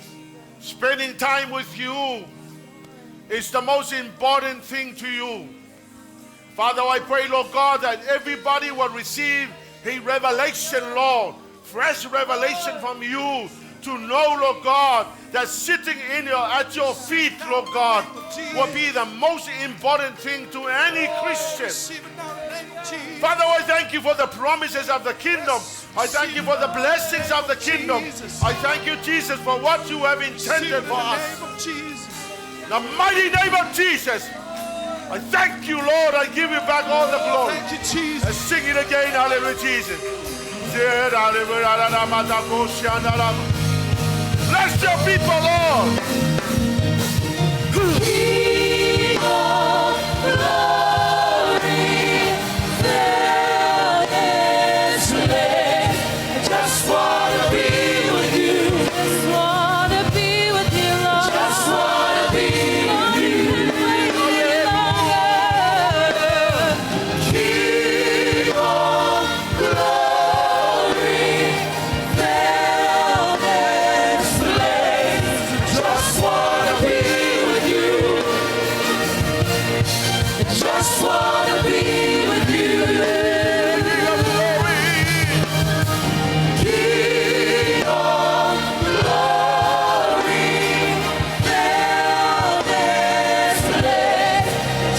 spending time with you is the most important thing to you. Father, I pray, Lord God, that everybody will receive a revelation, Lord, fresh revelation from you to know, Lord God, that sitting at your feet, Lord God, will be the most important thing to any Christian. Father, I thank you for the promises of the kingdom. I thank you for the blessings of the kingdom. I thank you, Jesus, for what you have intended for us. In the mighty name of Jesus, I thank you, Lord. I give you back all the glory. Thank you, Jesus. Let's sing it again. Hallelujah, Jesus. Bless your people, Lord. King of glory, fill this place. I just wanna be with you. Just wanna be with you, Lord. Just wanna be with you. King of glory, fill this place. Just wanna be with you. Just wanna be with you. King of glory. King of glory, fill this place.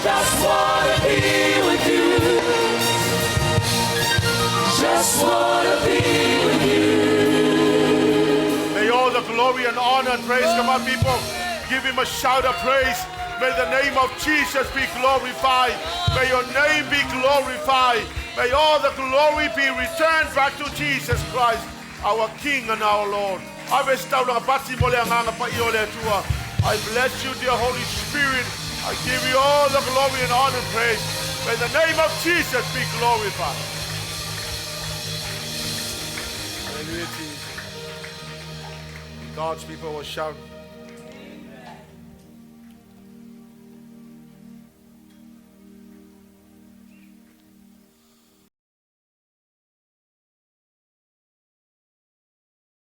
Just wanna be with you. Just wanna be with you. May all the glory and honor and praise come on, people. Give him a shout of praise. May the name of Jesus be glorified. May your name be glorified. May all the glory be returned back to Jesus Christ, our King and our Lord. I bless you, dear Holy Spirit. I give you all the glory and honor and praise. May the name of Jesus be glorified. Hallelujah, Jesus. God's people will shout.